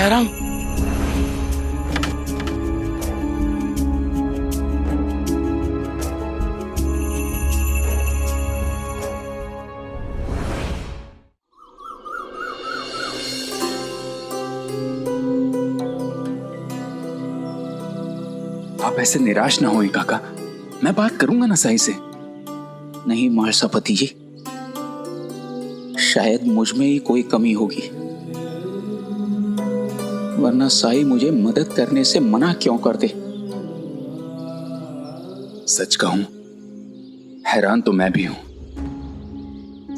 दयाराम, आप ऐसे निराश ना होइए काका, मैं बात करूंगा ना साई से। नहीं महासपति जी, शायद मुझ में ही कोई कमी होगी, वरना साई मुझे मदद करने से मना क्यों करते। सच कहूं, हैरान तो मैं भी हूं।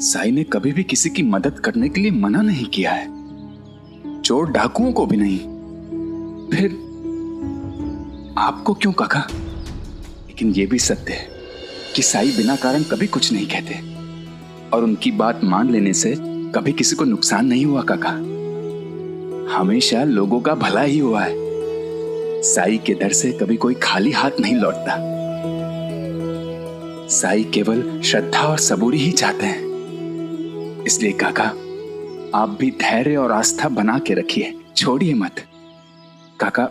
साई ने कभी भी किसी की मदद करने के लिए मना नहीं किया है, चोर डाकुओं को भी नहीं। फिर आपको क्यों काका? लेकिन यह भी सत्य है कि साई बिना कारण कभी कुछ नहीं कहते, और उनकी बात मान लेने से कभी किसी को नुकसान नहीं हुआ काका। हमेशा लोगों का भला ही हुआ है। साई के दर से कभी कोई खाली हाथ नहीं लौटता। साई केवल श्रद्धा और सबूरी ही चाहते हैं। इसलिए काका, आप भी धैर्य और आस्था बना के रखिए, छोड़िए मत। काका,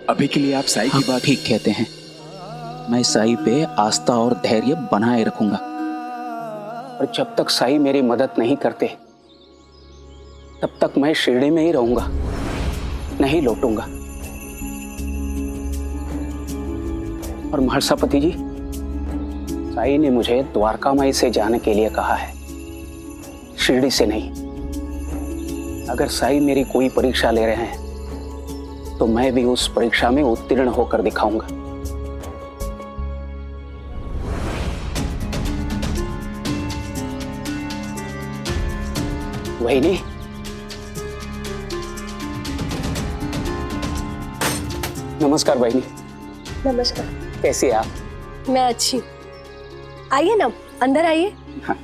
अभी के लिए आप साई की बात ठीक कहते हैं। मैं साई पे आस्था और धैर्य बनाए रखूंगा, और जब तक साई मेरी मदद नहीं करते तब तक मैं शिरडी में ही रहूंगा, नहीं लौटूंगा। और महासपति जी, साई ने मुझे द्वारकामाई से जाने के लिए कहा है, शिरडी से नहीं। अगर साई मेरी कोई परीक्षा ले रहे हैं तो मैं भी उस परीक्षा में उत्तीर्ण होकर दिखाऊंगा। वही नहीं, नमस्कार बहनी। नमस्कार। कैसी है आप? मैं अच्छी। आइए ना, अंदर आइए। हाँ।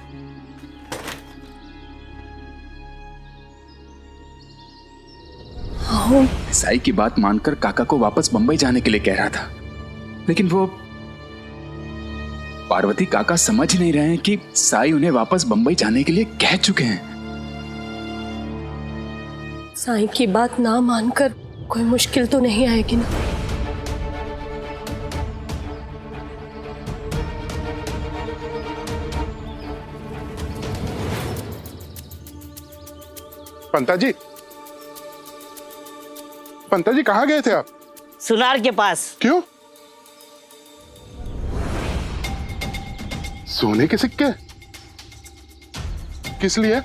साई की बात मानकर काका को वापस बंबई जाने के लिए कह रहा था, लेकिन वो पार्वती काका समझ नहीं रहे हैं कि साई उन्हें वापस बंबई जाने के लिए कह चुके हैं। साई की बात ना मानकर कोई मुश्किल तो नहीं आएगी ना? पंता जी कहाँ गए थे आप? सुनार के पास। क्यों? सोने के सिक्के किस लिए?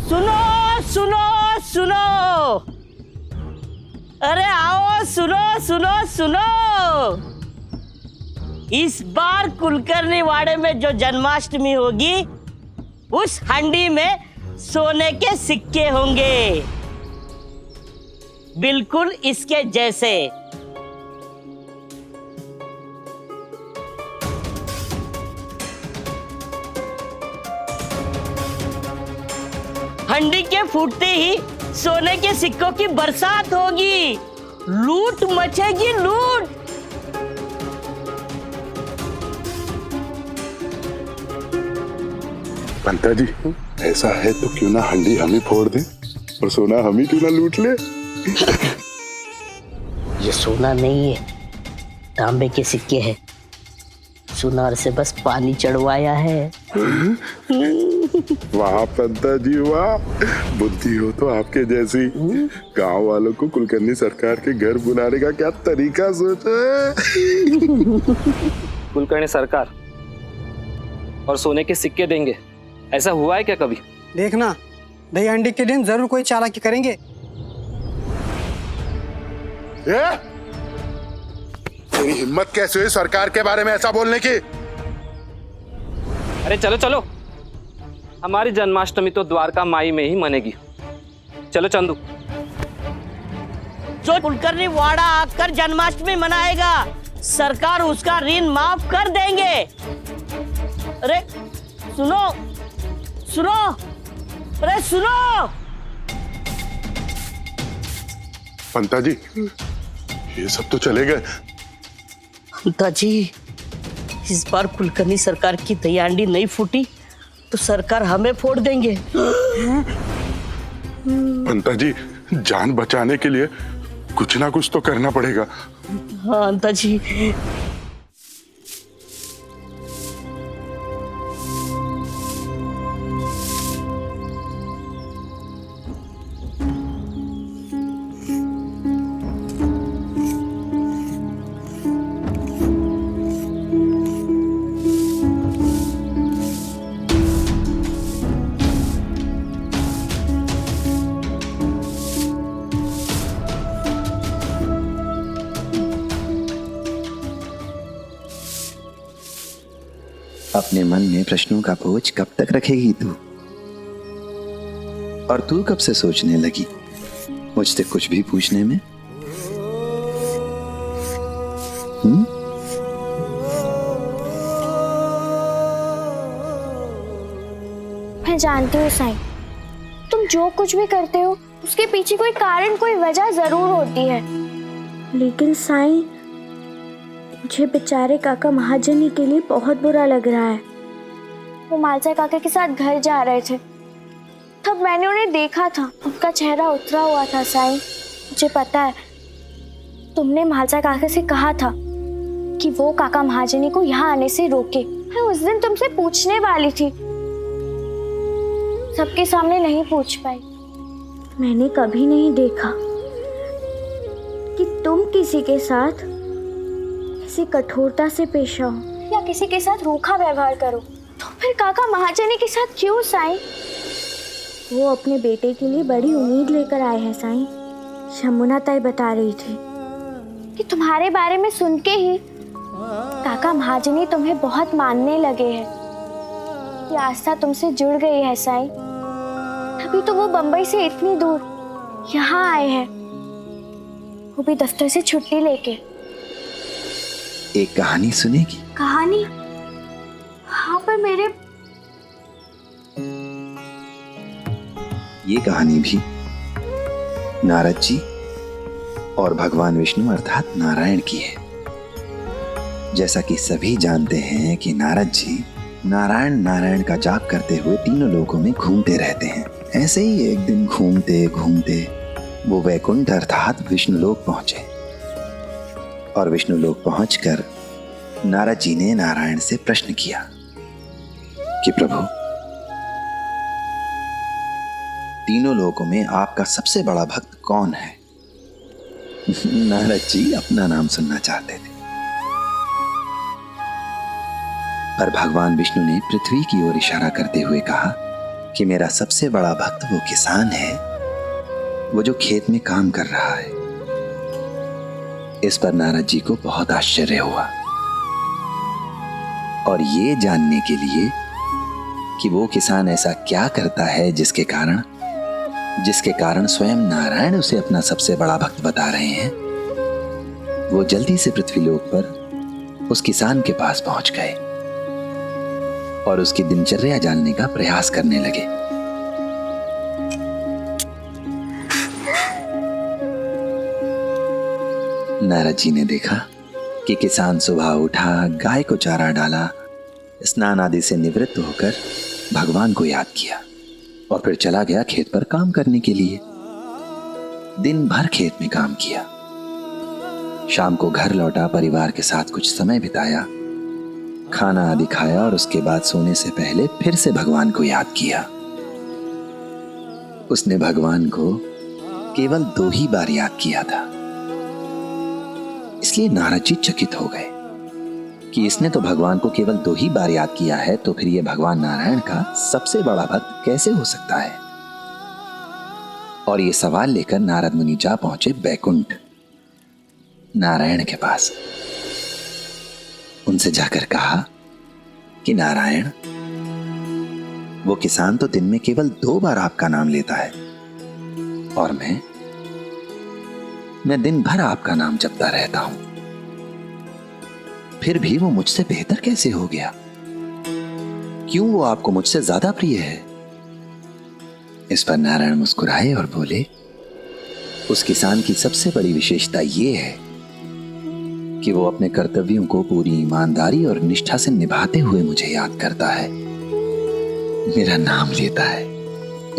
सुनो सुनो सुनो, अरे आओ, सुनो सुनो सुनो। इस बार कुलकर्णी वाड़े में जो जन्माष्टमी होगी, उस हंडी में सोने के सिक्के होंगे, बिल्कुल इसके जैसे। हंडी के फूटते ही सोने के सिक्कों की बरसात होगी, लूट मचेगी, लूट। पंता जी, ऐसा है तो क्यों ना हंडी हम ही फोड़ दें और सोना हम ही क्यों ना लूट ले? ये सोना नहीं है, तांबे के सिक्के हैं। सुनार से बस पानी चढ़वाया है। वाह पंता जी वाह, बुद्धि हो तो आपके जैसी। गांव वालों को कुलकर्णी सरकार के घर बुलाने का क्या तरीका सोचा है। कुलकर्णी सरकार और सोने के सिक्के देंगे, ऐसा हुआ है क्या कभी? देखना, दही हंडी के दिन जरूर कोई चालाकी करेंगे। तेरी हिम्मत कैसे हुई सरकार के बारे में ऐसा बोलने की? अरे चलो चलो, हमारी जन्माष्टमी तो द्वारका माई में ही मनेगी। चलो चंदू। जो कुलकर्णी वाड़ा आकर जन्माष्टमी मनाएगा, सरकार उसका ऋण माफ कर देंगे। अरे सुनो सुनो, अरे सुनो। पंता जी, ये सब तो चले गए। पंता जी, इस बार कुलकर्णी सरकार की दही हांडी नहीं फूटी तो सरकार हमें फोड़ देंगे। अंता जी, जान बचाने के लिए कुछ ना कुछ तो करना पड़ेगा। हाँ अंता जी। अपने मन में प्रश्नों का बोझ कब तक रखेगी तू? और तू कब से सोचने लगी मुझसे कुछ भी पूछने में? मैं जानती हूँ साईं, तुम जो कुछ भी करते हो उसके पीछे कोई कारण, कोई वजह जरूर होती है। लेकिन साईं, मुझे बेचारे काका महाजनी के लिए बहुत बुरा लग रहा है। वो मालसा काका के साथ घर जा रहे थे, तब मैंने उन्हें देखा था। उनका चेहरा उतरा हुआ था साईं। मुझे पता है, तुमने मालसा काका से कहा था कि वो काका महाजनी को यहाँ आने से रोके। मैं उस दिन तुमसे पूछने वाली थी, सबके सामने नहीं पूछ पाई। मैंने कभी नहीं देखा कि तुम किसी के साथ किसी कठोरता से पेश आओ या किसी के साथ रूखा व्यवहार करो। तो फिर काका महाजनी के साथ क्यों साईं? वो अपने बेटे के लिए बड़ी उम्मीद लेकर आए हैं साईं। शमुना ताई बता रही थी कि तुम्हारे बारे में सुन के ही काका महाजनी तुम्हें बहुत मानने लगे हैं। ये आस्था तुमसे जुड़ गई है साईं, तभी तो वो बंबई से इतनी दूर यहाँ आए हैं, वो भी दफ्तर से छुट्टी लेके। एक कहानी सुनेगी? कहानी? हाँ, पर मेरे ये कहानी भी नारद जी और भगवान विष्णु अर्थात नारायण की है। जैसा कि सभी जानते हैं कि नारद जी नारायण नारायण का जाप करते हुए तीनों लोकों में घूमते रहते हैं। ऐसे ही एक दिन घूमते घूमते वो वैकुंठ अर्थात विष्णुलोक पहुंचे और विष्णुलोक पहुंचकर नारद जी ने नारायण से प्रश्न किया कि प्रभु, तीनों लोकों में आपका सबसे बड़ा भक्त कौन है? नारद जी अपना नाम सुनना चाहते थे, पर भगवान विष्णु ने पृथ्वी की ओर इशारा करते हुए कहा कि मेरा सबसे बड़ा भक्त वो किसान है, वो जो खेत में काम कर रहा है। इस पर नारद जी को बहुत आश्चर्य हुआ और ये जानने के लिए कि वो किसान ऐसा क्या करता है जिसके कारण स्वयं नारायण उसे अपना सबसे बड़ा भक्त बता रहे हैं, वो जल्दी से पृथ्वीलोक पर उस किसान के पास पहुंच गए और उसकी दिनचर्या जानने का प्रयास करने लगे। नारद जी ने देखा कि किसान सुबह उठा, गाय को चारा डाला, स्नान आदि से निवृत्त होकर भगवान को याद किया और फिर चला गया खेत पर काम करने के लिए। दिन भर खेत में काम किया, शाम को घर लौटा, परिवार के साथ कुछ समय बिताया, खाना आदि खाया और उसके बाद सोने से पहले फिर से भगवान को याद किया। उसने भगवान को केवल 2 ही बार याद किया था, इसलिए नारद जी चकित हो गए कि इसने तो भगवान को केवल 2 ही बार याद किया है, तो फिर ये भगवान नारायण का सबसे बड़ा भक्त कैसे हो सकता है? और ये सवाल लेकर नारद मुनि जा पहुंचे बैकुंठ नारायण के पास। उनसे जाकर कहा कि नारायण, वो किसान तो दिन में केवल 2 बार आपका नाम लेता है और मैं दिन भर आपका नाम जपता रहता हूं, फिर भी वो मुझसे बेहतर कैसे हो गया? क्यों वो आपको मुझसे ज्यादा प्रिय है? इस पर नारायण मुस्कुराए और बोले, उस किसान की सबसे बड़ी विशेषता ये है कि वो अपने कर्तव्यों को पूरी ईमानदारी और निष्ठा से निभाते हुए मुझे याद करता है। मेरा नाम लेता है,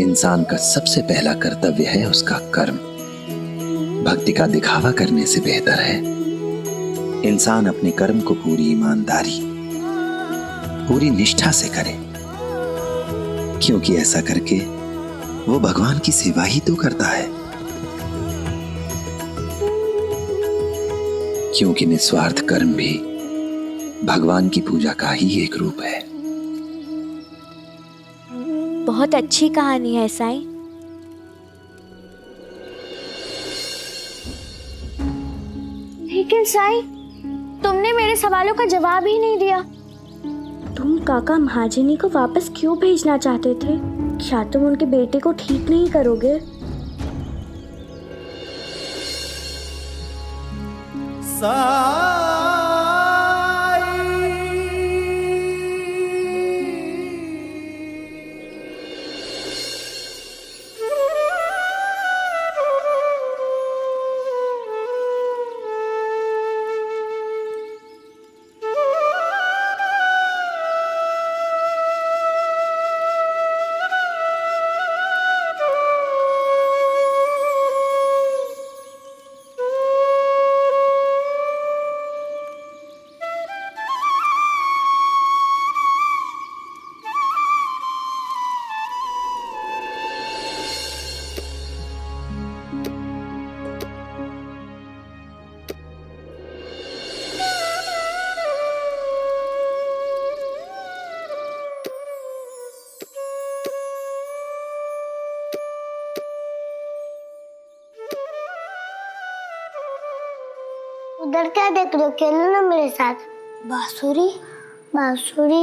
इंसान का सबसे पहला कर्तव्य है उसका कर्म। भक्ति का दिखावा करने से बेहतर है इंसान अपने कर्म को पूरी ईमानदारी, पूरी निष्ठा से करे, क्योंकि ऐसा करके वो भगवान की सेवा ही तो करता है। क्योंकि निस्वार्थ कर्म भी भगवान की पूजा का ही एक रूप है। बहुत अच्छी कहानी है साईं। लेकिन साईं, तुमने मेरे सवालों का जवाब ही नहीं दिया। तुम काका महाजनी को वापस क्यों भेजना चाहते थे? क्या तुम उनके बेटे को ठीक नहीं करोगे? उधर क्या देख रहे हो? खेलो ना मेरे साथ। बांसुरी बांसुरी।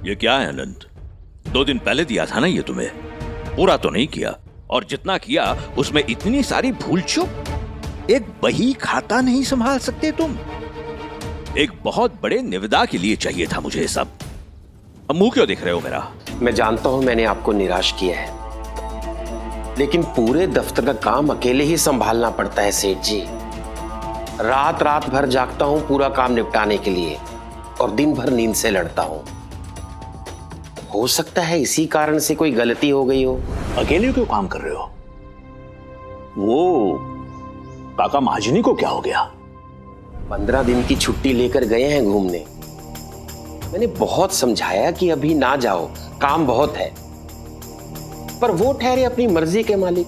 ये क्या है अनंत? 2 दिन पहले दिया था ना ये तुम्हें, पूरा तो नहीं किया, और जितना किया उसमें इतनी सारी भूल चूक। एक बही खाता नहीं संभाल सकते तुम? एक बहुत बड़े निविदा के लिए चाहिए था मुझे सब। अब मुंह क्यों देख रहे हो मेरा? मैं जानता हूं मैंने आपको निराश किया है, लेकिन पूरे दफ्तर का काम अकेले ही संभालना पड़ता है सेठ जी। रात रात भर जागता हूं पूरा काम निपटाने के लिए, और दिन भर नींद से लड़ता हूं। हो सकता है इसी कारण से कोई गलती हो गई हो। अकेले क्यों काम कर रहे हो? वो काका महाजनी को क्या हो गया? 15 दिन की छुट्टी लेकर गए हैं घूमने। मैंने बहुत समझाया कि अभी ना जाओ, काम बहुत है, पर वो ठहरे अपनी मर्जी के मालिक।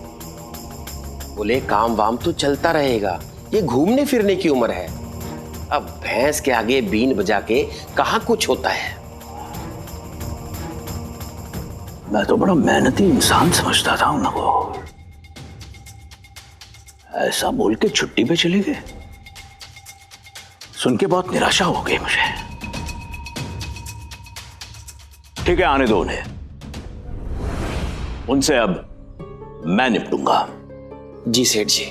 बोले काम वाम तो चलता रहेगा, ये घूमने फिरने की उम्र है। अब भैंस के आगे बीन बजा के कहां कुछ होता है। मैं तो बड़ा मेहनती इंसान समझता था उनको, ऐसा बोल के छुट्टी पे चले गए। सुन के बहुत निराशा हो गई मुझे। ठीक है, आने दो उन्हें, उनसे अब मैं निपटूंगा। जी सेठ जी।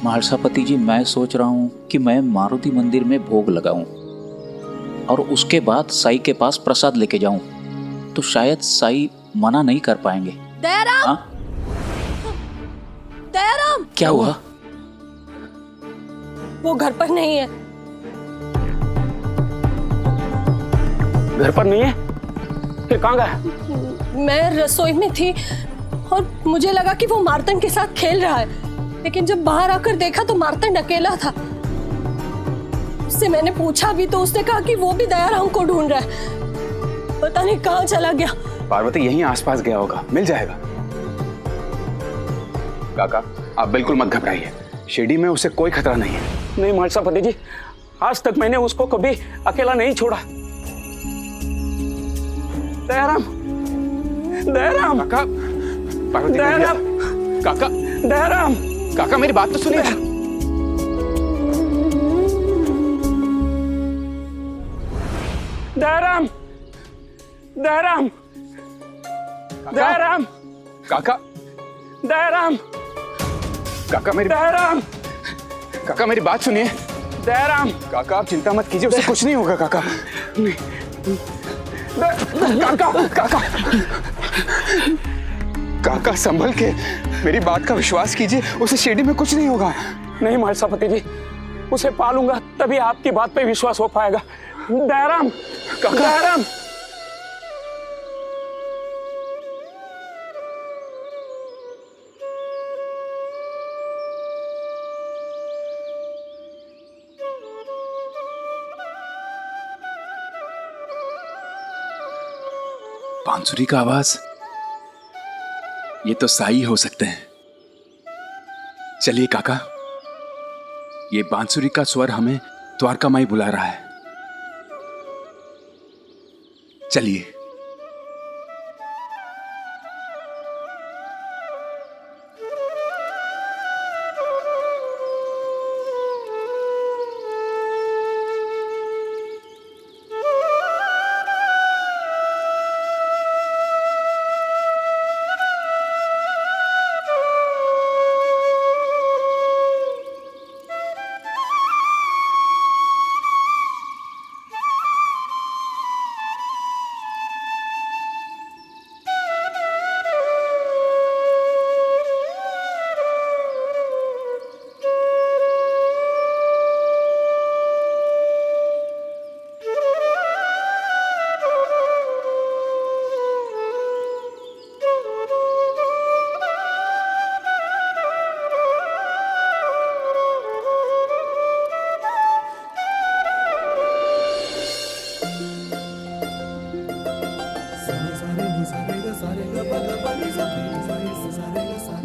महारसापति जी, मैं सोच रहा हूं कि मैं मारुति मंदिर में भोग लगाऊं और उसके बाद साई के पास प्रसाद लेके जाऊं, तो शायद साई मना नहीं कर पाएंगे। दयाराम! दयाराम! क्या हुआ? वो घर पर नहीं है। घर पर नहीं है? फिर कहाँ गया? मैं रसोई में थी और मुझे लगा कि वो मार्तंड के साथ खेल रहा है, लेकिन जब बाहर आकर देखा तो मार्तंड अकेला था। उससे मैंने पूछा भी तो उसने कहा कि वो भी दयाराम को ढूंढ रहा है। पता नहीं कहाँ चला गया। पार्वती यहीं आसपास गया होगा, मिल जाएगा। काका आप बिल्कुल मत घबराइए, शिरडी में उसे कोई खतरा नहीं है। नहीं महासभापति जी, आज तक मैंने उसको कभी अकेला नहीं छोड़ा। दयाराम, दयाराम काका, पार्वती दयाराम, काका, दयाराम, काका मेरी बात तो सुनिए। दयाराम, दयाराम, दयाराम, काका, दयाराम, काका मेरी दयाराम, काका मेरी बात सुनिए। दयाराम, काका आप चिंता मत कीजिए, उसे कुछ नहीं होगा काका। काका, काका, काका संभल के, मेरी बात का विश्वास कीजिए, उसे शिरडी में कुछ नहीं होगा। नहीं महासभापति जी, उसे पालूंगा तभी आपकी बात पे विश्वास हो पाएगा। दयाराम, दयाराम, बांसुरी का आवाज, ये तो साई हो सकते हैं। चलिए काका, ये बांसुरी का स्वर हमें द्वारकामाई बुला रहा है। चलिए।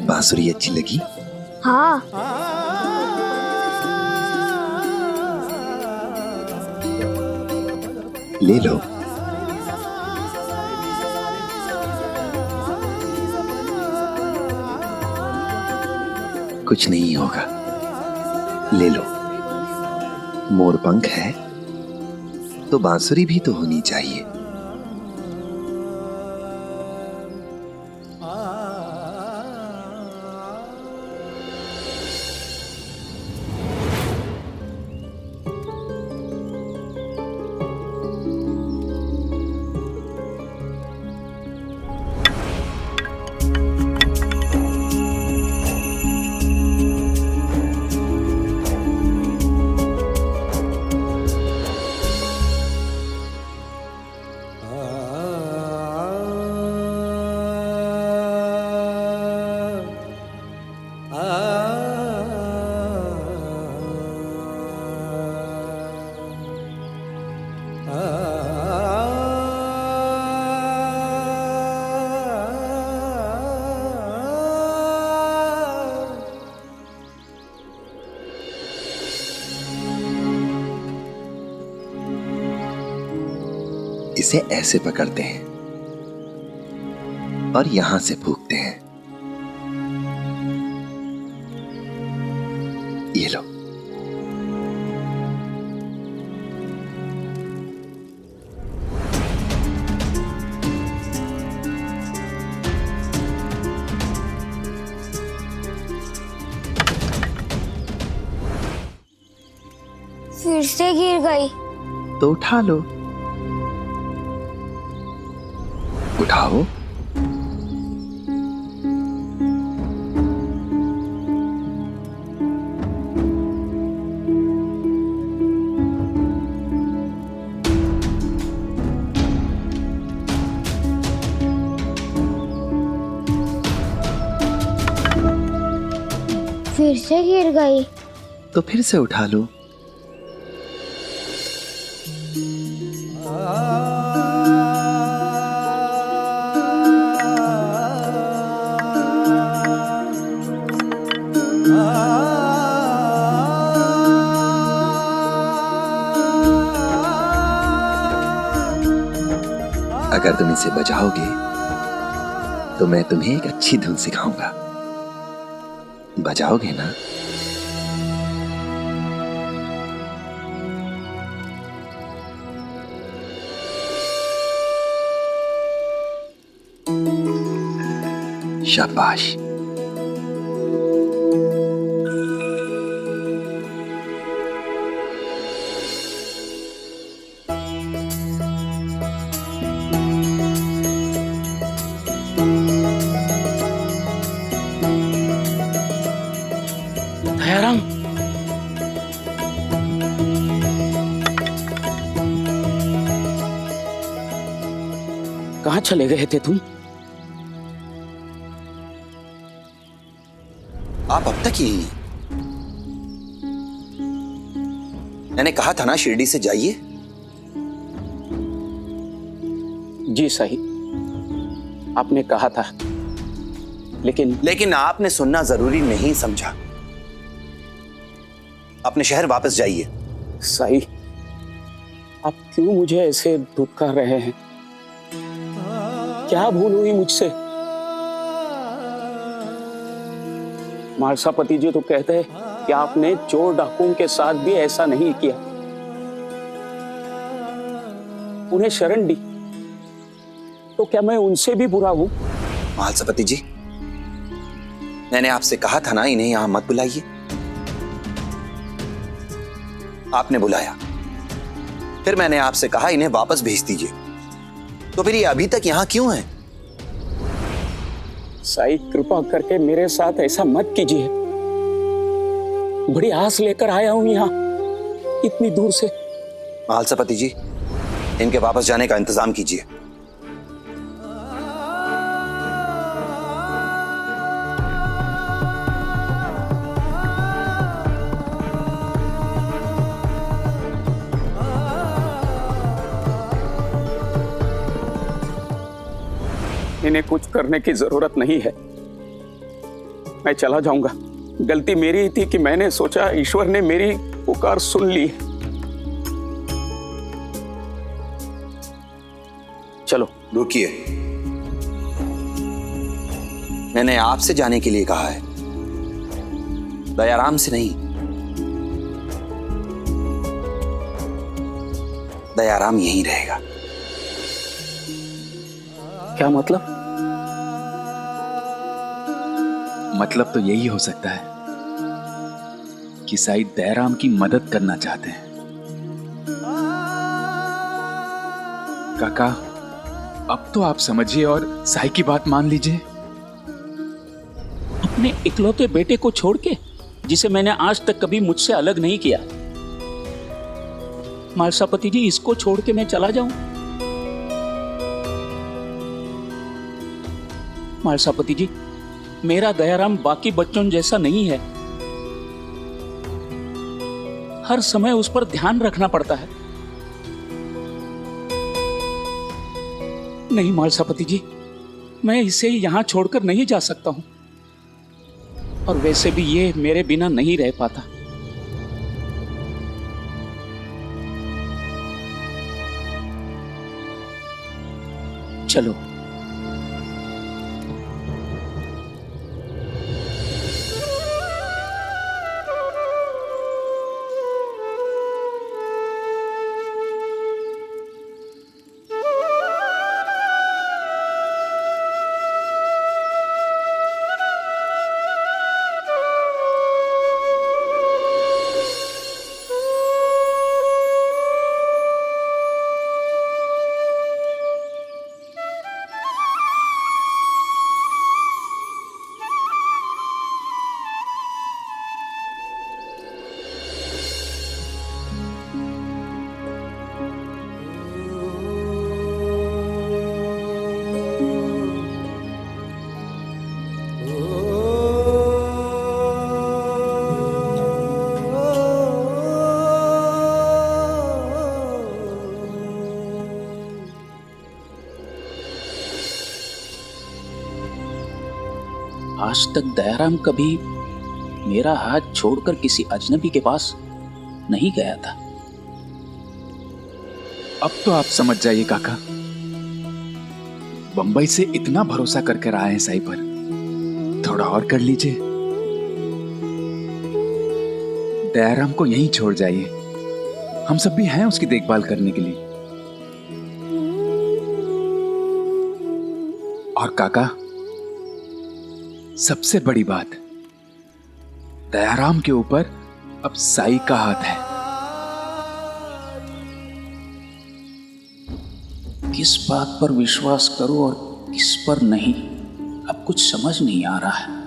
बांसुरी अच्छी लगी? हाँ। ले लो। कुछ नहीं होगा, ले लो। मोर पंख है तो बांसुरी भी तो होनी चाहिए। इसे ऐसे पकड़ते हैं और यहां से फूंकते हैं। ये लो। फिर से गिर गई। तो उठा लो। उठाओ। फिर से गिर गई। तो फिर से उठा लो। अगर तुम इसे बजाओगे तो मैं तुम्हें एक अच्छी धुन सिखाऊंगा। बजाओगे ना? शाबाश। दयाराम, कहाँ चले गए थे तुम? आप अब तक यही? मैंने कहा था ना शिरडी से जाइए। जी सही, आपने कहा था, लेकिन आपने सुनना जरूरी नहीं समझा। अपने शहर वापस जाइए। सही, आप क्यों मुझे ऐसे धुतकार रहे हैं? क्या भूल हुई मुझसे? मालसापति जी तो कहते हैं कि आपने चोर डाकुओं के साथ भी ऐसा नहीं किया, उन्हें शरण दी, तो क्या मैं उनसे भी बुरा हूं? मालसापति जी, मैंने आपसे कहा था ना इन्हें यहां मत बुलाइए। आपने बुलाया, फिर मैंने आपसे कहा इन्हें वापस भेज दीजिए, तो फिर ये अभी तक यहां क्यों है? साईं, कृपा करके मेरे साथ ऐसा मत कीजिए। बड़ी आस लेकर आया हूं यहां इतनी दूर से। मालसापति जी, इनके वापस जाने का इंतजाम कीजिए। इन्हें कुछ करने की जरूरत नहीं है, मैं चला जाऊंगा। गलती मेरी ही थी कि मैंने सोचा ईश्वर ने मेरी पुकार सुन ली। चलो। रुकिए, मैंने आपसे जाने के लिए कहा है, दयाराम से नहीं। दयाराम यहीं रहेगा। क्या मतलब? मतलब तो यही हो सकता है कि साईं दयाराम की मदद करना चाहते हैं। काका, अब तो आप समझिए और साईं की बात मान लीजिए। अपने इकलौते बेटे को छोड़ के, जिसे मैंने आज तक कभी मुझसे अलग नहीं किया, मालसापति जी, इसको छोड़ के मैं चला जाऊं? मालसापति जी, मेरा दयाराम बाकी बच्चों जैसा नहीं है। हर समय उस पर ध्यान रखना पड़ता है। नहीं मालसापति जी, मैं इसे यहां छोड़कर नहीं जा सकता हूं, और वैसे भी ये मेरे बिना नहीं रह पाता। चलो। आज तक दयाराम कभी मेरा हाथ छोड़कर किसी अजनबी के पास नहीं गया था। अब तो आप समझ जाइए काका, बंबई से इतना भरोसा करके आए हैं साई पर, थोड़ा और कर लीजिए। दयाराम को यहीं छोड़ जाइए, हम सब भी हैं उसकी देखभाल करने के लिए। और काका, सबसे बड़ी बात, दयाराम के ऊपर अब साई का हाथ है। किस बात पर विश्वास करूं और किस पर नहीं, अब कुछ समझ नहीं आ रहा है।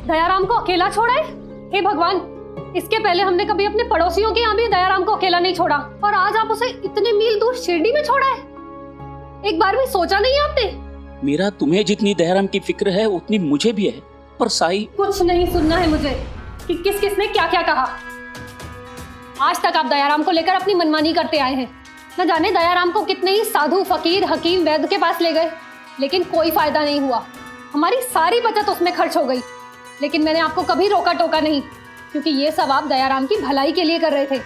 दयाराम को अकेला छोड़ा है? हे भगवान, इसके पहले हमने कभी अपने पड़ोसियों के यहाँ भी दयाराम को अकेला नहीं छोड़ा, और आज आप उसे इतने मील दूर शिरडी में छोड़ा है। एक बार भी सोचा नहीं आपने? मेरा तुम्हें जितनी दयाराम की फिक्र है उतनी मुझे भी है, पर साई। कुछ नहीं सुनना है मुझे कि किस किस ने क्या क्या कहा। आज तक आप दयाराम को लेकर अपनी मनमानी करते आए हैं। न जाने दयाराम को कितने ही साधु, फकीर, हकीम, वैद्य के पास ले गए, लेकिन कोई फायदा नहीं हुआ। हमारी सारी बचत उसमें खर्च हो गई, लेकिन मैंने आपको कभी रोका टोका नहीं, क्योंकि ये सब आप दयाराम की भलाई के लिए कर रहे थे।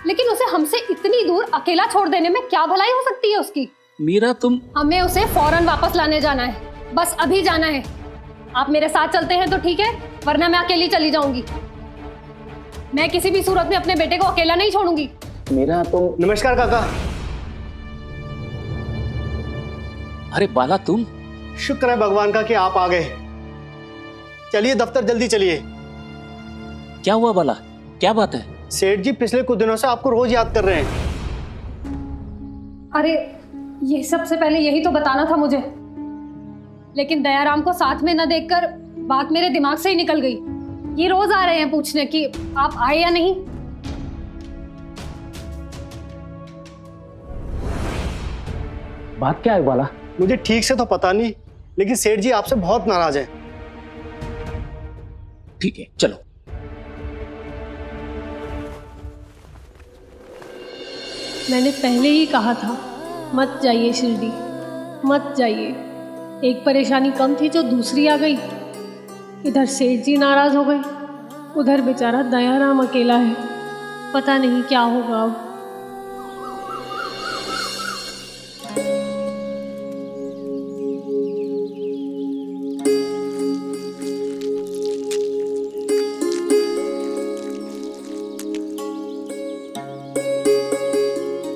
लेकिन उसे हमसे इतनी दूर अकेला छोड़ देने में क्या भलाई हो सकती है उसकी? मीरा, हमें उसे फौरन वापस लाने जाना है, बस अभी जाना है। आप मेरे साथ चलते हैं तो ठीक है, वरना मैं अकेली चली जाऊंगी। मैं किसी भी सूरत में अपने बेटे को अकेला नहीं छोड़ूंगी। मीरा, तुम। नमस्कार काका। अरे बाला, तुम? शुक्र है भगवान का कि आप आ गए। चलिए दफ्तर, जल्दी चलिए। क्या हुआ बाला, क्या बात है? सेठ जी पिछले कुछ दिनों से आपको रोज याद कर रहे हैं। अरे ये सबसे पहले यही तो बताना था मुझे, लेकिन दयाराम को साथ में न देखकर बात मेरे दिमाग से ही निकल गई। ये रोज आ रहे हैं पूछने कि आप आए या नहीं। बात क्या है बाला? मुझे ठीक से तो पता नहीं, लेकिन सेठ जी आपसे बहुत नाराज हैं। ठीक है, चलो। मैंने पहले ही कहा था, मत जाइए शिरडी, मत जाइए। एक परेशानी कम थी जो दूसरी आ गई। इधर सेठ जी नाराज हो गए, उधर बेचारा दयाराम अकेला है। पता नहीं क्या होगा अब।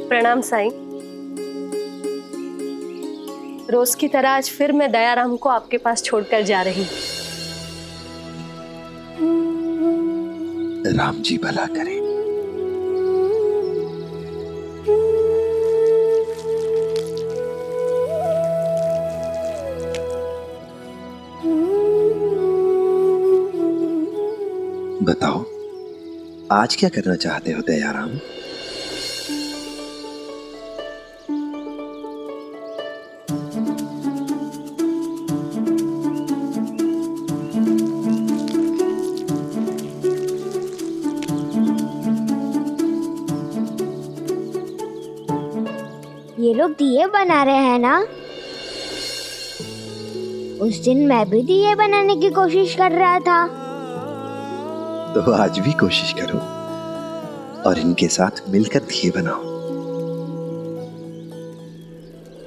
प्रणाम साईं। रोज की तरह आज फिर मैं दयाराम को आपके पास छोड़कर जा रही हूँ। राम जी भला करें। बताओ, आज क्या करना चाहते हो दयाराम? ये लोग दिए बना रहे हैं ना? उस दिन मैं भी दिए बनाने की कोशिश कर रहा था। तो आज भी कोशिश करो और इनके साथ मिलकर दिए बनाओ।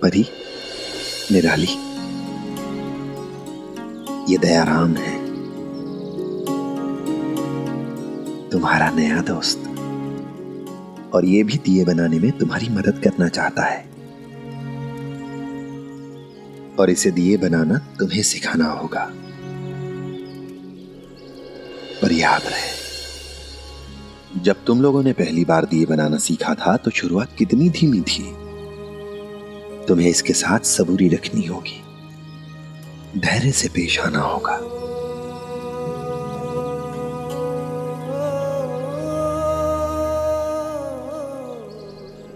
परी, निराली, ये दयाराम है, तुम्हारा नया दोस्त, और ये भी दिए बनाने में तुम्हारी मदद करना चाहता है। और इसे दिए बनाना तुम्हें सिखाना होगा। पर याद रहे, जब तुम लोगों ने पहली बार दिए बनाना सीखा था तो शुरुआत कितनी धीमी थी। तुम्हें इसके साथ सबूरी रखनी होगी, धैर्य से पेश आना होगा।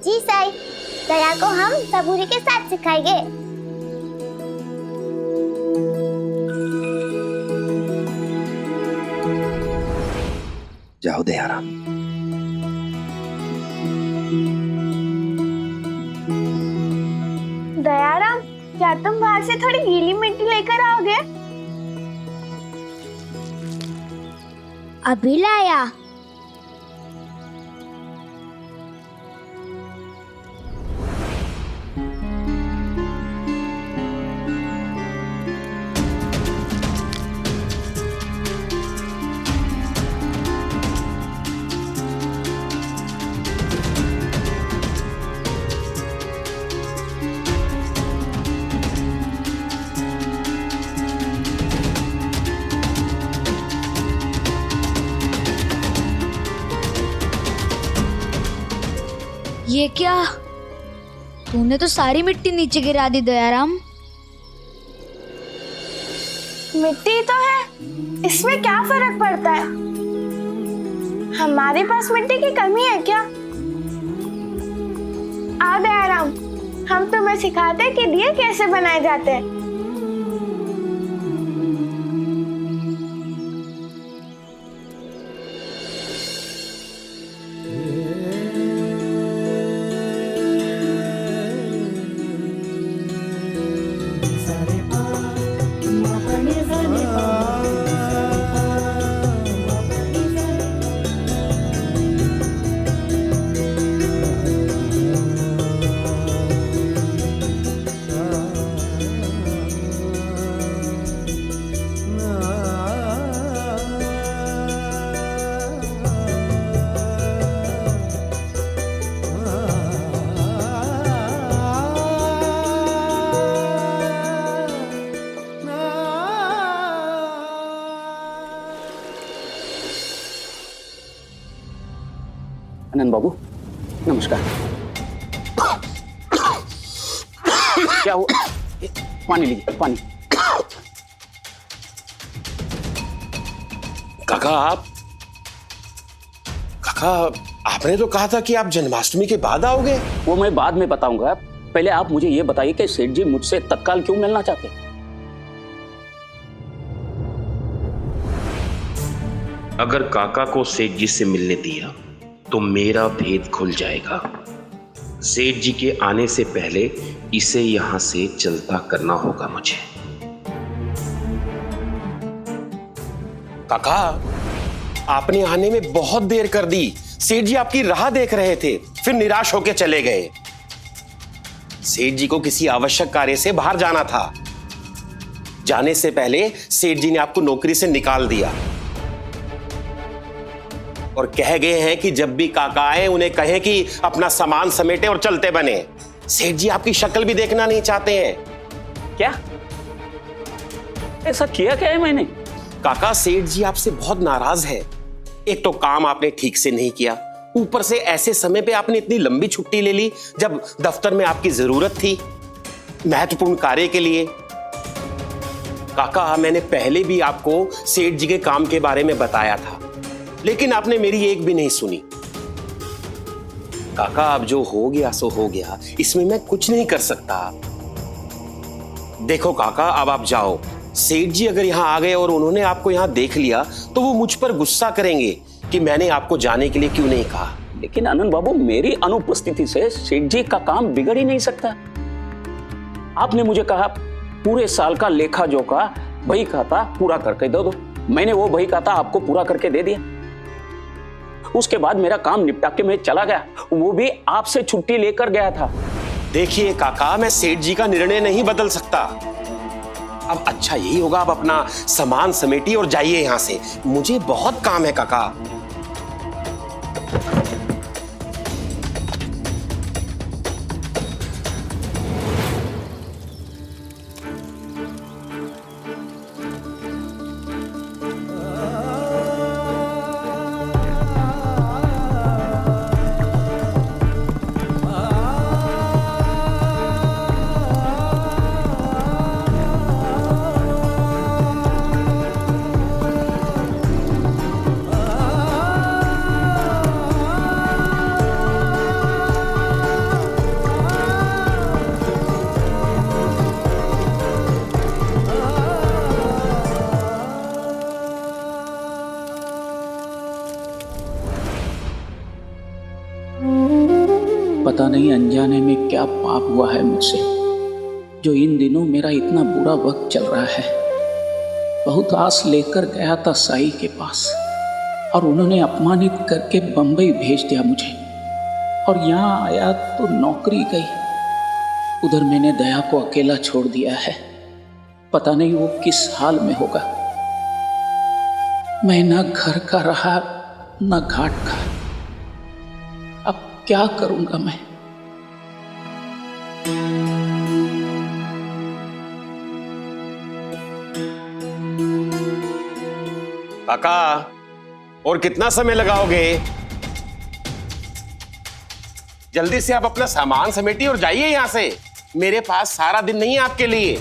जी साईं, दया को हम सबूरी के साथ सिखाएंगे। जाओ दयाराम। दयाराम, क्या तुम बाहर से थोड़ी गीली मिट्टी लेकर आओगे? अभी लाया। ये क्या? तूने तो सारी मिट्टी नीचे गिरा दी दयाराम। मिट्टी तो है, इसमें क्या फर्क पड़ता है? हमारे पास मिट्टी की कमी है क्या? आ दयाराम, हम तुम्हें सिखाते हैं कि दिए कैसे बनाए जाते हैं। आनंद बाबू, नमस्कार। क्या हुआ? पानी लीजिए, पानी। काका आपने तो कहा था कि आप जन्माष्टमी के बाद आओगे। वो मैं बाद में बताऊंगा, पहले आप मुझे ये बताइए कि सेठ जी मुझसे तत्काल क्यों मिलना चाहते हैं? अगर काका को सेठ जी से मिलने दिया तो मेरा भेद खुल जाएगा। सेठ जी के आने से पहले इसे यहां से चलता करना होगा मुझे। काका, आपने आने में बहुत देर कर दी। सेठ जी आपकी राह देख रहे थे, फिर निराश होकर चले गए। सेठ जी को किसी आवश्यक कार्य से बाहर जाना था। जाने से पहले सेठ जी ने आपको नौकरी से निकाल दिया और कह गए हैं कि जब भी काका आए उन्हें कहें कि अपना सामान समेटे और चलते बने। सेठ जी आपकी शक्ल भी देखना नहीं चाहते हैं। क्या ऐसा किया क्या है मैंने? काका, सेठ जी आपसे बहुत नाराज है। एक तो काम आपने ठीक से नहीं किया, ऊपर से ऐसे समय पे आपने इतनी लंबी छुट्टी ले ली जब दफ्तर में आपकी जरूरत थी महत्वपूर्ण कार्य के लिए। काका, मैंने पहले भी आपको सेठ जी के काम के बारे में बताया था, लेकिन आपने मेरी एक भी नहीं सुनी। काका, अब जो हो गया सो हो गया, इसमें मैं कुछ नहीं कर सकता। देखो काका, अब आप जाओ। सेठ जी अगर यहां आ गए और उन्होंने आपको यहां देख लिया तो वो मुझ पर गुस्सा करेंगे कि मैंने आपको जाने के लिए क्यों नहीं कहा। लेकिन आनंद बाबू, मेरी अनुपस्थिति से सेठ जी का काम बिगड़ ही नहीं सकता। आपने मुझे कहा पूरे साल का लेखा जोखा बही खाता पूरा करके दे दो। मैंने वो बही खाता आपको पूरा करके दे दिया। उसके बाद मेरा काम निपटा के मैं चला गया, वो भी आपसे छुट्टी लेकर गया था। देखिए काका, मैं सेठ जी का निर्णय नहीं बदल सकता। अब अच्छा यही होगा, आप अपना सामान समेटिए और जाइए यहां से। मुझे बहुत काम है काका। पता नहीं अनजाने में क्या पाप हुआ है मुझसे, जो इन दिनों मेरा इतना बुरा वक्त चल रहा है। बहुत आस लेकर गया था साई के पास, और उन्होंने अपमानित करके बंबई भेज दिया मुझे, और यहाँ आया तो नौकरी गई। उधर मैंने दया को अकेला छोड़ दिया है, पता नहीं वो किस हाल में होगा। मैं ना घर का रहा ना घाट का, अब क्या करूंगा मैं? काका, और कितना समय लगाओगे? जल्दी से आप अपना सामान समेटिए और जाइए यहां से। मेरे पास सारा दिन नहीं है आपके लिए।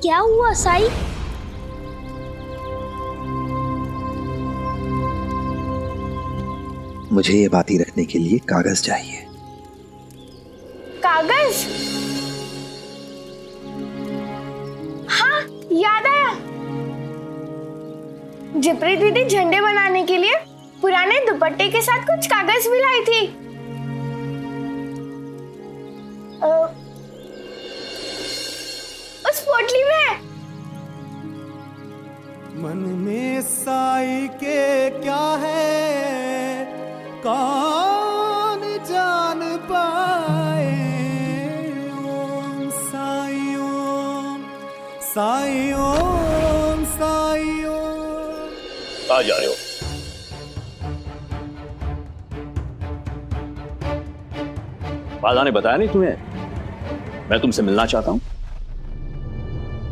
क्या हुआ साई? मुझे ये बातें रखने के लिए कागज चाहिए। कागज? हाँ, याद आया। जिप्री दीदी झंडे बनाने के लिए पुराने दुपट्टे के साथ कुछ कागज भी लाई थी। उस पोटली में। मन में साई के क्या है कौन जान पाए। ओम साई ओम साई ओम साई ओम। आ जा रहे हो? बाला ने बताया नहीं तुम्हें मैं तुमसे मिलना चाहता हूं?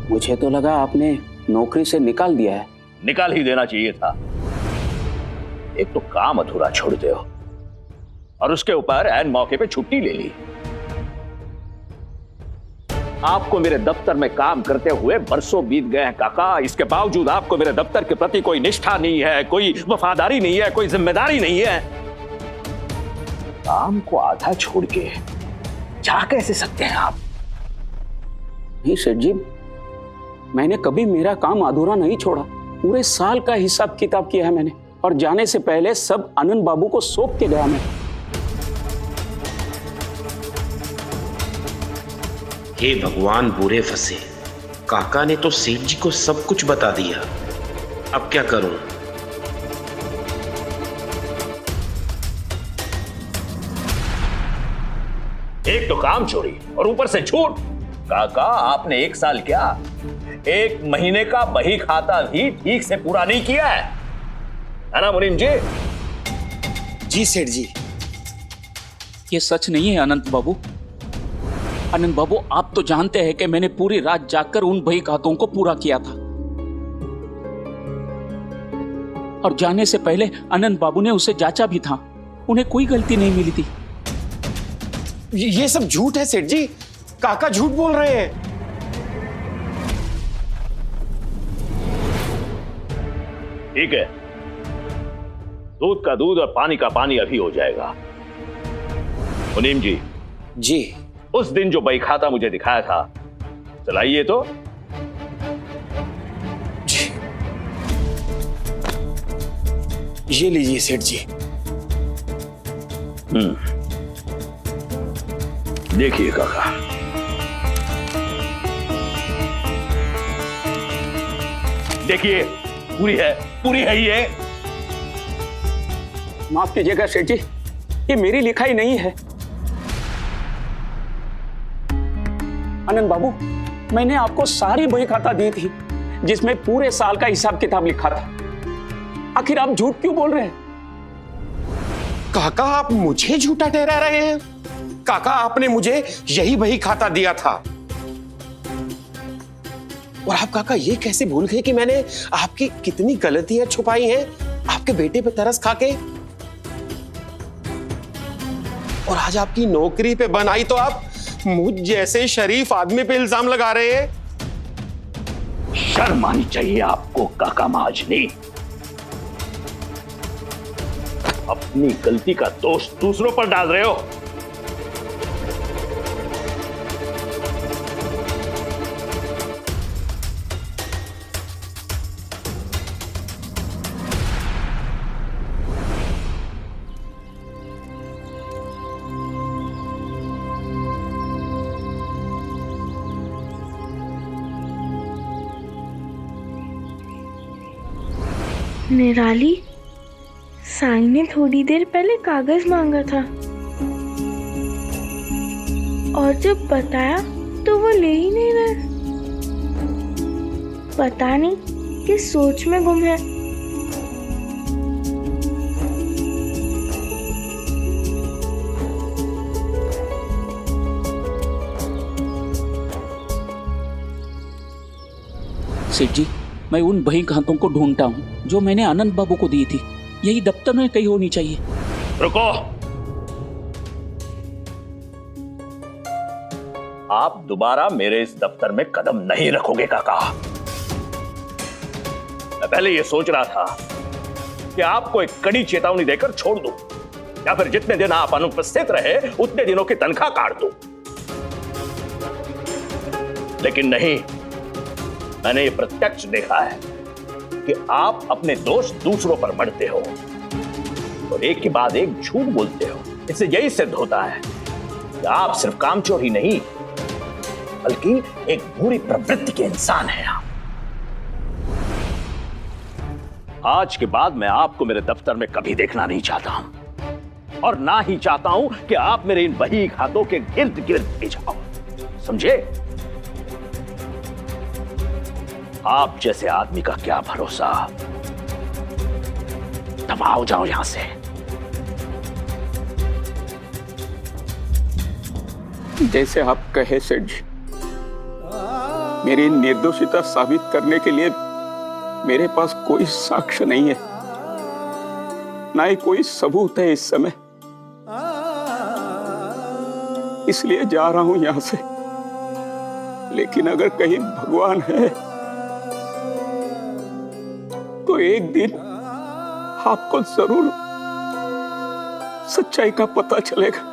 मुझे तो लगा आपने नौकरी से निकाल दिया है। निकाल ही देना चाहिए था। एक तो काम अधूरा छोड़ते हो और उसके ऊपर ऐन मौके पे छुट्टी ले ली। आपको मेरे दफ्तर में काम करते हुए बरसों बीत गए हैं काका, इसके बावजूद आपको मेरे दफ्तर के प्रति कोई निष्ठा नहीं है, कोई वफादारी नहीं है, कोई जिम्मेदारी नहीं है। काम को आधा छोड़ के जा कैसे सकते हैं आप? नहीं सेठ जी, मैंने कभी मेरा काम अधूरा नहीं छोड़ा। पूरे साल का हिसाब किताब किया है मैंने, और जाने से पहले सब आनंद बाबू को सौंप के गया मैं। हे भगवान, बुरे फंसे। काका ने तो सेठ जी को सब कुछ बता दिया। अब क्या करूं? एक तो काम चोरी और ऊपर से झूठ। काका, आपने 1 साल क्या 1 महीने का बही खाता भी ठीक से पूरा नहीं किया है ना मुनीम जी? जी सेठ जी। ये सच नहीं है अनंत बाबू। अनंत बाबू, आप तो जानते हैं कि मैंने पूरी रात जागकर उन बही खातों को पूरा किया था, और जाने से पहले अनंत बाबू ने उसे जांचा भी था। उन्हें कोई गलती नहीं मिली थी। ये सब झूठ है सेठ जी। काका झूठ बोल रहे हैं। ठीक है, दूध का दूध और पानी का पानी अभी हो जाएगा। मुनीम जी। जी। उस दिन जो बही खाता मुझे दिखाया था, चलाइए तो। जी। ये लीजिए सेठ जी। देखिए काका, देखिए पूरी है ये। माफ कीजिएगा सेठ जी, ये मेरी लिखाई नहीं है। आनंद बाबू, मैंने आपको सारी बही खाता दी थी जिसमें पूरे साल का हिसाब किताब लिखा था। आखिर आप झूठ क्यों बोल रहे हैं? काका, आप मुझे झूठा ठहरा रहे हैं? काका, आपने मुझे यही बही खाता दिया था, और आप काका ये कैसे भूल गए कि मैंने आपकी कितनी गलतियां छुपाई हैं आपके बेटे पे तरस खाके? और आज आपकी नौकरी पे बनाई तो आप मुझ जैसे शरीफ आदमी पे इल्जाम लगा रहे हैं। शर्म आनी चाहिए आपको काका महाजनी। अपनी गलती का दोष दूसरों पर डाल रहे हो। निराली, साईं ने थोड़ी देर पहले कागज मांगा था और जब बताया तो वो ले ही नहीं रहे। पता नहीं किस सोच में गुम है। सेठ जी, मैं उन बही खातों को ढूंढता हूँ जो मैंने आनंद बाबू को दी थी। यही दफ्तर में कहीं होनी चाहिए। रुको, आप दोबारा मेरे इस दफ्तर में कदम नहीं रखोगे काका। मैं पहले ये सोच रहा था कि आपको एक कड़ी चेतावनी देकर छोड़ दूं, या फिर जितने दिन आप अनुपस्थित रहे उतने दिनों की तनख्वाह काट दूं। लेकिन नहीं, मैंने ये प्रत्यक्ष देखा है कि आप अपने दोष दूसरों पर मढ़ते हो और एक के बाद एक झूठ बोलते हो। इससे यही सिद्ध होता है कि आप सिर्फ कामचोर ही नहीं बल्कि एक बुरी प्रवृत्ति के इंसान हैं आप। आज के बाद मैं आपको मेरे दफ्तर में कभी देखना नहीं चाहता हूं और ना ही चाहता हूं कि आप मेरे इन बही खातों के गिर्द गिर्द भी जाओ, समझे? आप जैसे आदमी का क्या भरोसा। दफा हो जाओ यहां से। जैसे आप कहे सेठ जी, मेरी निर्दोषिता साबित करने के लिए मेरे पास कोई साक्ष्य नहीं है, ना ही कोई सबूत है इस समय। इसलिए जा रहा हूं यहां से। लेकिन अगर कहीं भगवान है तो एक दिन आपको जरूर सच्चाई का पता चलेगा।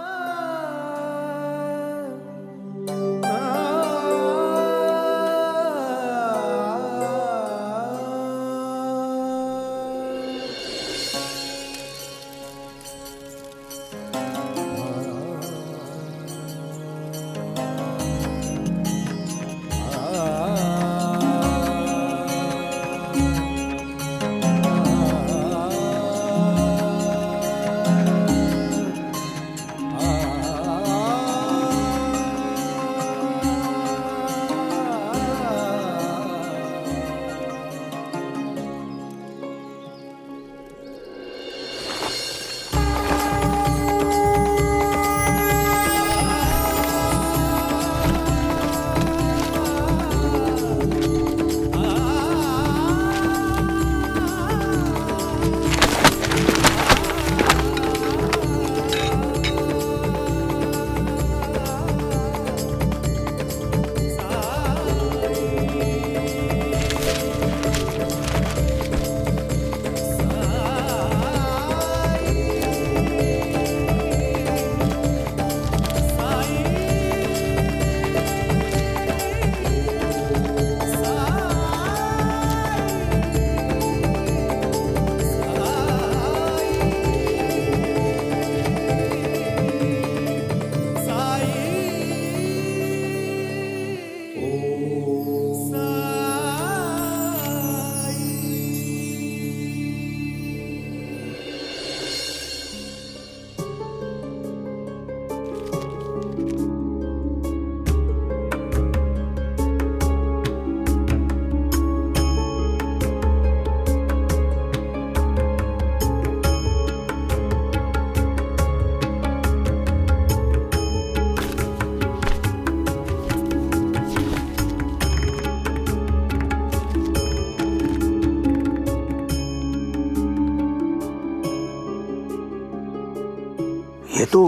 ये तो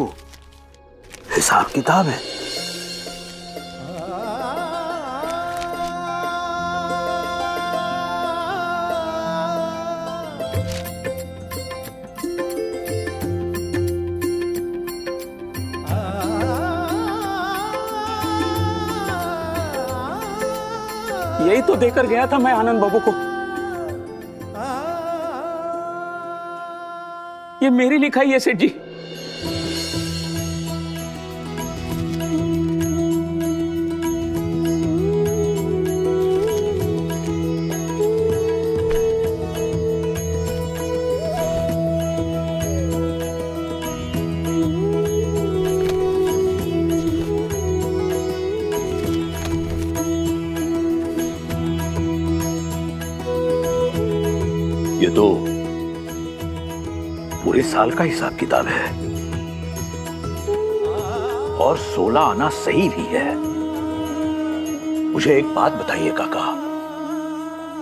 हिसाब किताब है। यही तो देकर गया था मैं आनंद बाबू को। ये मेरी लिखाई है सेठ जी। ये तो पूरे साल का हिसाब किताब है और 16 आना सही भी है। मुझे एक बात बताइए काका,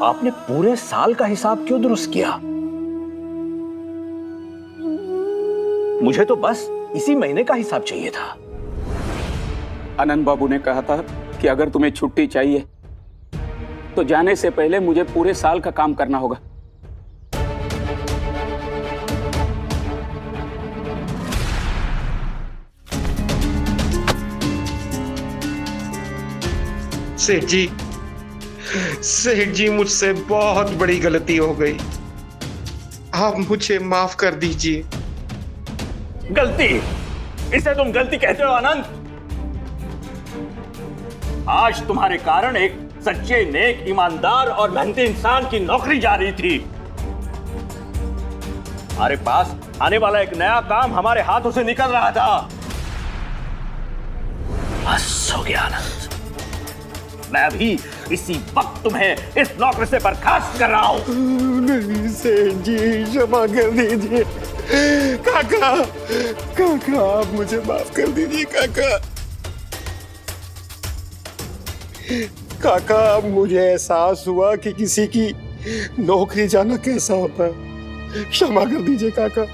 आपने पूरे साल का हिसाब क्यों दुरुस्त किया? मुझे तो बस इसी महीने का हिसाब चाहिए था। आनंद बाबू ने कहा था कि अगर तुम्हें छुट्टी चाहिए तो जाने से पहले मुझे पूरे साल का काम करना होगा। सेठ जी मुझसे बहुत बड़ी गलती हो गई, आप मुझे माफ कर दीजिए। गलती? इसे तुम गलती कहते हो आनंद? आज तुम्हारे कारण एक सच्चे, नेक, ईमानदार और मेहनती इंसान की नौकरी जा रही थी। हमारे पास आने वाला एक नया काम हमारे हाथों से निकल रहा था। बस हो गया आनंद, मैं अभी इसी वक्त तुम्हें इस नौकरी से बर्खास्त कर रहा हूं। नहीं सेठ जी, क्षमा कर दीजिए। काका, काका आप मुझे माफ कर दीजिए काका। काका अब मुझे एहसास हुआ कि किसी की नौकरी जाना कैसा होता है। क्षमा कर दीजिए काका।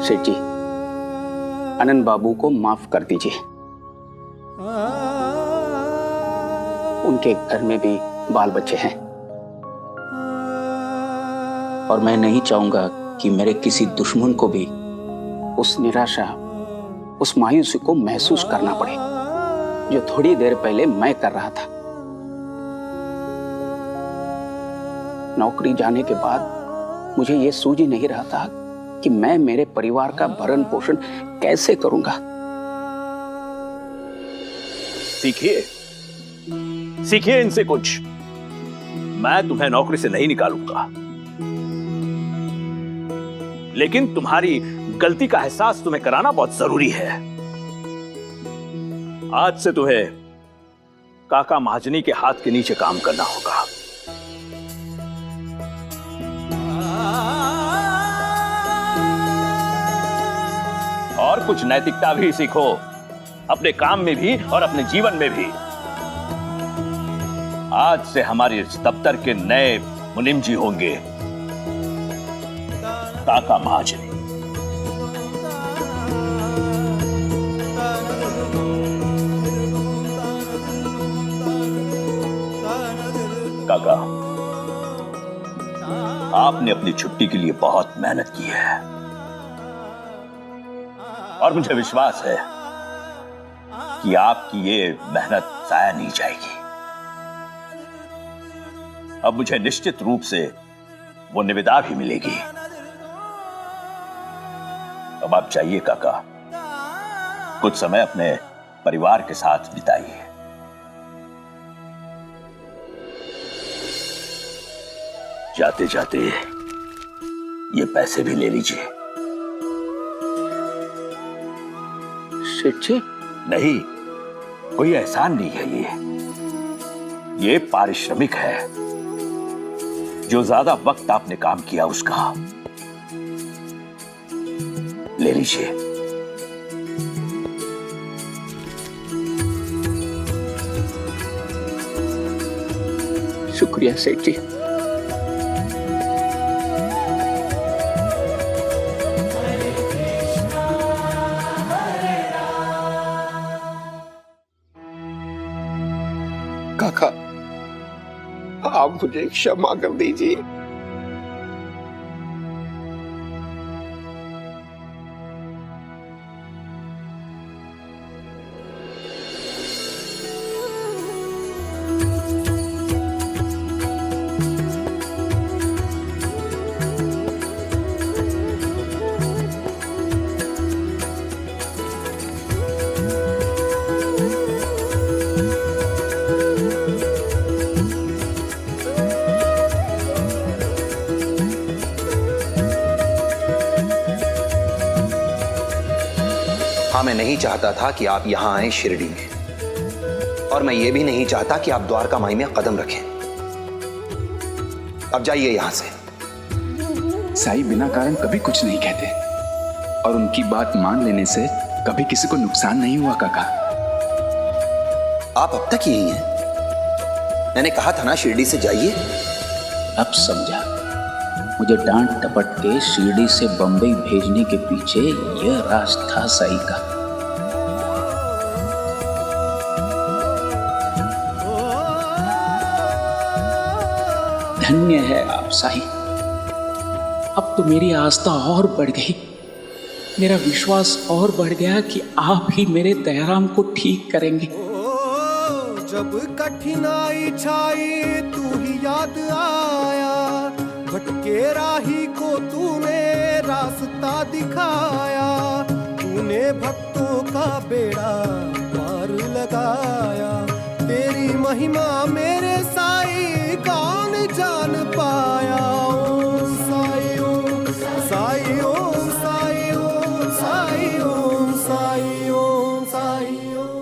सेठ जी, आनंद बाबू को माफ कर दीजिए। उनके घर में भी बाल बच्चे हैं और मैं नहीं चाहूंगा कि मेरे किसी दुश्मन को भी उस निराशा, उस मायूसी को महसूस करना पड़े जो थोड़ी देर पहले मैं कर रहा था। नौकरी जाने के बाद मुझे यह सूझ ही नहीं रहा था कि मैं मेरे परिवार का भरण पोषण कैसे करूंगा। सीखिए इनसे कुछ। मैं तुम्हें नौकरी से नहीं निकालूंगा, लेकिन तुम्हारी गलती का एहसास तुम्हें कराना बहुत जरूरी है। आज से तुम्हें काका महाजनी के हाथ के नीचे काम करना होगा। और कुछ नैतिकता भी सीखो, अपने काम में भी और अपने जीवन में भी। आज से हमारे इस दफ्तर के नए मुनीम जी होंगे काका महाजनी। काका, आपने अपनी छुट्टी के लिए बहुत मेहनत की है और मुझे विश्वास है कि आपकी ये मेहनत जाया नहीं जाएगी। अब मुझे निश्चित रूप से वो निविदा भी मिलेगी। अब आप जाइए काका, कुछ समय अपने परिवार के साथ बिताइए। जाते जाते ये पैसे भी ले लीजिए। सेठ जी, नहीं, कोई एहसान नहीं है ये पारिश्रमिक है जो ज्यादा वक्त आपने काम किया उसका। ले लीजिए। शुक्रिया सेठ जी। काका, आप मुझे क्षमा कर दीजिए। नहीं चाहता था कि आप यहां आए शिरडी में, और मैं ये भी नहीं चाहता कि आप द्वारका माई में कदम रखें। अब जाइए यहां से। साई बिना कारण कभी कुछ नहीं कहते, और उनकी बात मान लेने से कभी किसी को नुकसान नहीं हुआ काका। आप अब तक यही हैं। मैंने कहा था ना शिरडी से जाइए। अब समझा, मुझे डांट टपट के शिरडी से बंबई भेजने के पीछे यह राज था साई का। धन्य है आप साई। अब तो मेरी आस्था और बढ़ गई, मेरा विश्वास और बढ़ गया कि आप ही मेरे दयाराम को ठीक करेंगे। जब कठिनाई छाई तू ही याद आया, भटके राही को तूने रास्ता दिखाया, तूने भक्तों का बेड़ा पार लगाया। तेरी महिमा मेरे साई कौन जान पाया। ओम साई ओम साई ओम साई ओम साई ओम साई ओम साई ओम।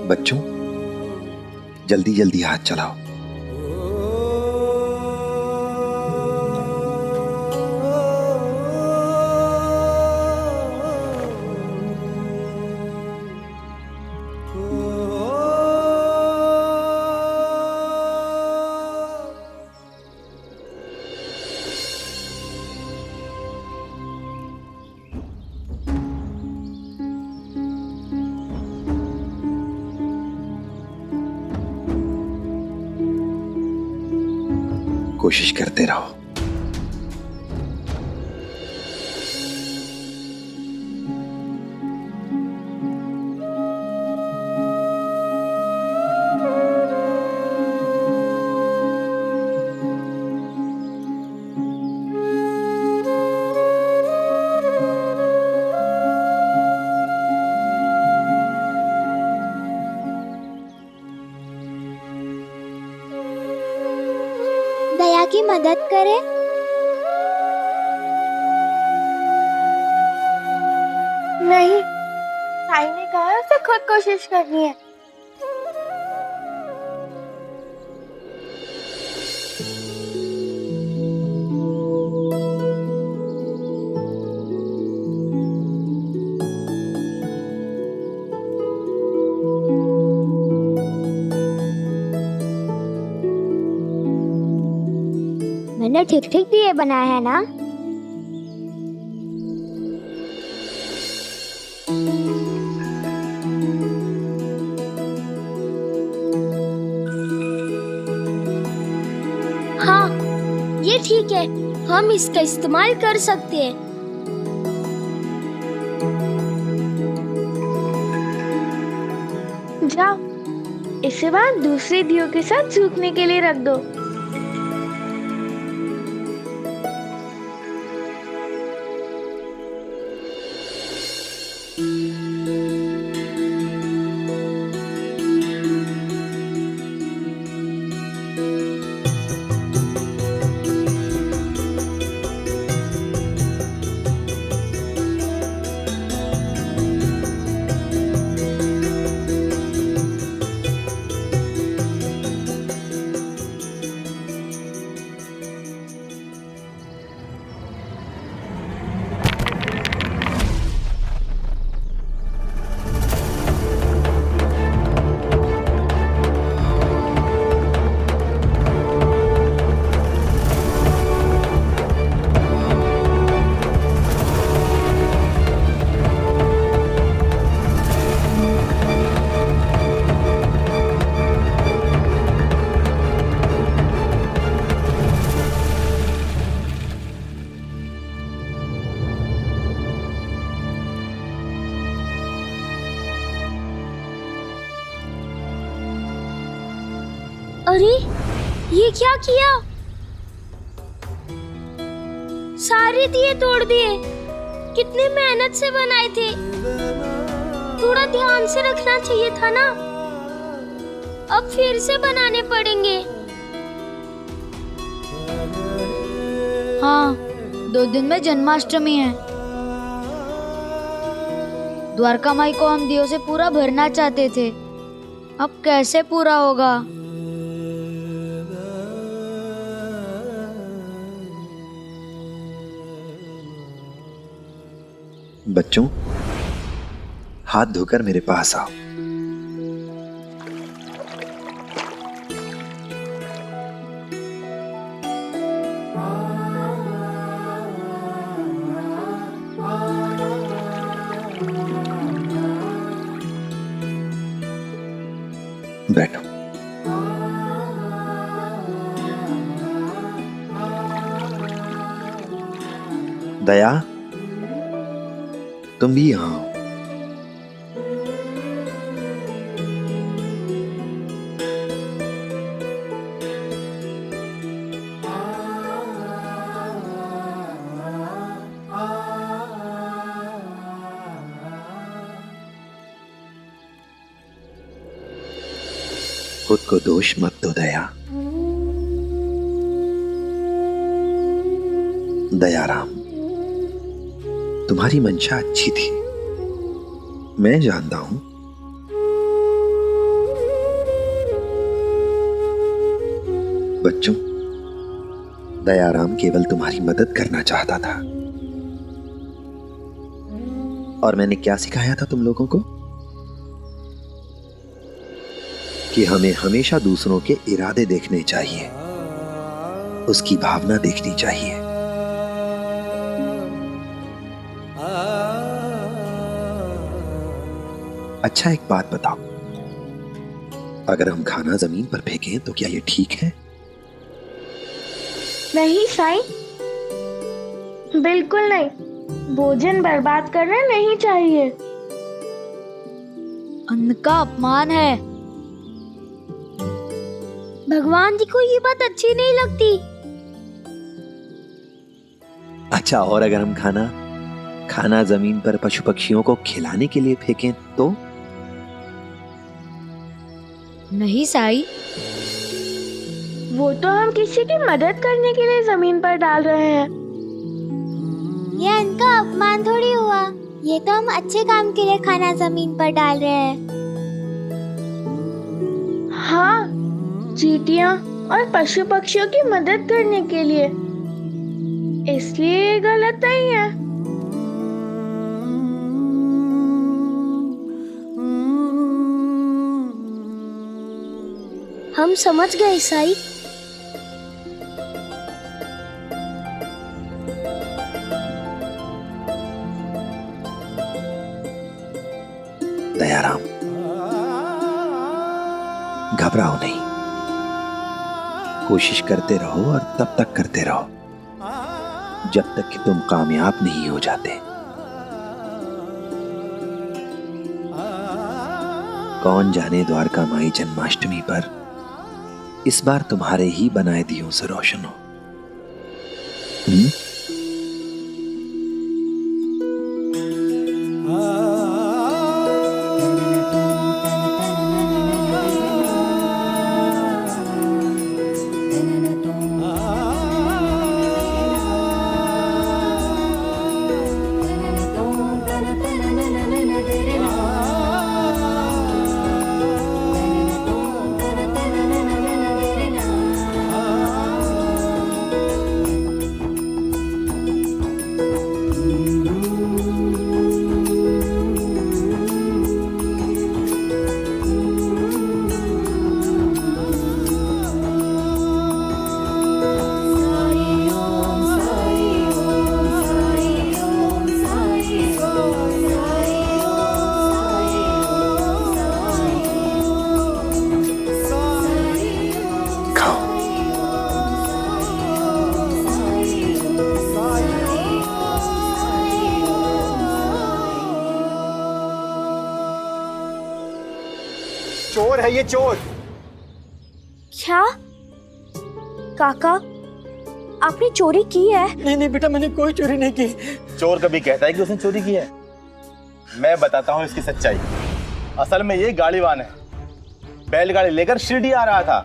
बच्चों, जल्दी जल्दी हाथ चलाओ। कोशिश करते रहो। दया की मदद करे। नहीं, साई ने कहा उसे खुद कोशिश करनी है। मैंने ठीक ठीक दिए बनाए हैं ना। हाँ, ये ठीक है, हम इसका इस्तेमाल कर सकते हैं। जाओ, इसे बाद दूसरे दियों के साथ सूखने के लिए रख दो। अरे ये क्या किया? सारे दिए तोड़ दिए। कितनी मेहनत से बनाए थे। थोड़ा ध्यान से रखना चाहिए था ना। अब फिर से बनाने पड़ेंगे। हाँ, 2 दिन में जन्माष्टमी है। द्वारका माई को हम दियों से पूरा भरना चाहते थे, अब कैसे पूरा होगा? बच्चों, हाथ धोकर मेरे पास आओ। बैठो। दया, तुम भी यहाँ आओ। खुद को दोष मत दो दया। दयाराम, तुम्हारी मंशा अच्छी थी, मैं जानता हूं। बच्चों, दयाराम केवल तुम्हारी मदद करना चाहता था। और मैंने क्या सिखाया था तुम लोगों को? कि हमें हमेशा दूसरों के इरादे देखने चाहिए, उसकी भावना देखनी चाहिए। अच्छा, एक बात बताओ, अगर हम खाना जमीन पर फेंकें तो क्या ये ठीक है? नहीं साईं, बिल्कुल नहीं। भोजन बर्बाद करना नहीं चाहिए। अन्न का अपमान है। भगवान जी को ये बात अच्छी नहीं लगती। अच्छा, और अगर हम खाना जमीन पर पशु पक्षियों को खिलाने के लिए फेंकें तो? नहीं साईं, वो तो हम किसी की मदद करने के लिए जमीन पर डाल रहे हैं। ये इनका अपमान थोड़ी हुआ, ये तो हम अच्छे काम के लिए खाना जमीन पर डाल रहे हैं। हाँ, चींटियां और पशु पक्षियों की मदद करने के लिए, इसलिए ये गलत नहीं है। हम समझ गए साईं। दयाराम, घबराओ नहीं, कोशिश करते रहो और तब तक करते रहो जब तक कि तुम कामयाब नहीं हो जाते। कौन जाने द्वारका माई जन्माष्टमी पर इस बार तुम्हारे ही बनाए दियों से रोशन हो। चोर है ये, चोर। क्या काका, आपने चोरी की है? नहीं बेटा, मैंने कोई चोरी नहीं की। चोर कभी कहता है कि उसने चोरी की है? मैं बताता हूँ इसकी सच्चाई। असल में ये गाड़ीवान है, बैलगाड़ी लेकर शिरडी आ रहा था।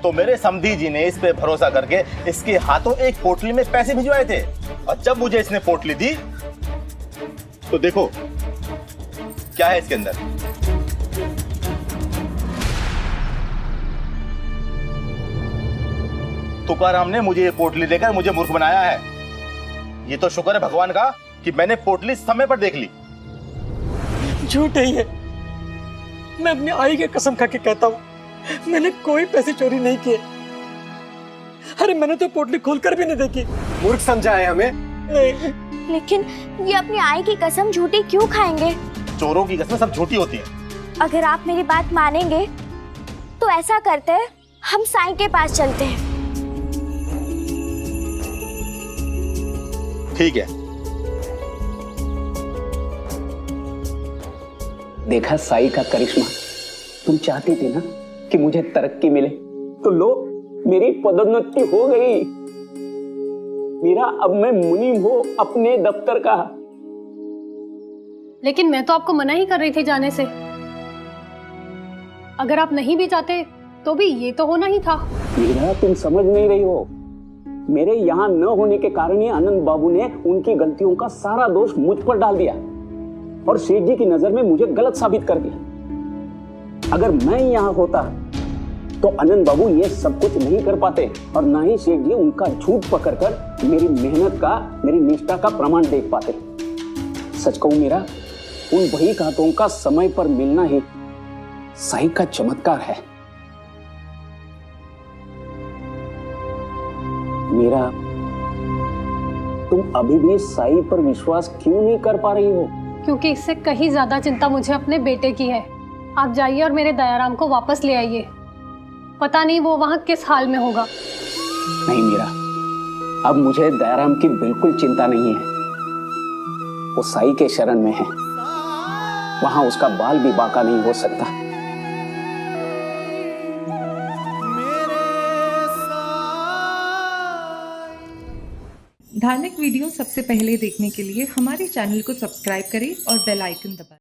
तो मेरे समधी जी ने इस पे भरोसा करके इसके हाथों एक पोटली में पैसे भिजवाए थे, और जब मुझे इसने पोटली दी तो देखो क्या है इसके अंदर। तुकाराम ने मुझे ये पोटली देकर मुझे मूर्ख बनाया है। ये तो शुक्र है भगवान का कि मैंने पोटली समय पर देख ली। झूठ है ये, मैं अपनी आई की कसम खा के कहता हूँ, मैंने कोई पैसे चोरी नहीं किए। अरे मैंने तो पोटली खोलकर भी नहीं देखी। मूर्ख समझा है हमें। लेकिन ये अपनी आई की कसम झूठी क्यों खाएंगे? चोरों की कसमें सब झूठी होती है। अगर आप मेरी बात मानेंगे तो ऐसा करते हैं, हम साईं के पास चलते हैं। ठीक है। देखा साईं का करिश्मा। तुम चाहती थी ना कि मुझे तरक्की मिले, तो लो मेरी पदोन्नति हो गई। मेरा अब मैं मुनीम हूं अपने दफ्तर का। लेकिन मैं तो आपको मना ही कर रही थी जाने से। अगर आप नहीं भी चाहते तो भी ये तो होना ही था। मीरा, तुम समझ नहीं रही हो। मेरे यहाँ न होने के कारण ही आनंद बाबू ने उनकी गलतियों का सारा दोष मुझ पर डाल दिया और सेठ जी की नजर में मुझे गलत साबित कर दिया। अगर मैं यहाँ होता तो आनंद बाबू ये सब कुछ नहीं कर पाते और ना ही सेठ जी उनका झूठ पकड़कर मेरी मेहनत का, मेरी निष्ठा का प्रमाण देख पाते। सच कहूं मीरा, उन बही खातों का समय पर मिलना ही साईं का चमत्कार है। मीरा, तुम अभी भी साईं पर विश्वास क्यों नहीं कर पा रही हो? क्योंकि इससे कहीं ज्यादा चिंता मुझे अपने बेटे की है। आप जाइए और मेरे दयाराम को वापस ले आइए। पता नहीं वो वहां किस हाल में होगा। नहीं मीरा, अब मुझे दयाराम की बिल्कुल चिंता नहीं है। वो साईं के शरण में है, वहां उसका बाल भी बाका नहीं हो सकता। धार्मिक वीडियो सबसे पहले देखने के लिए हमारे चैनल को सब्सक्राइब करें और बेल आइकन दबाएं।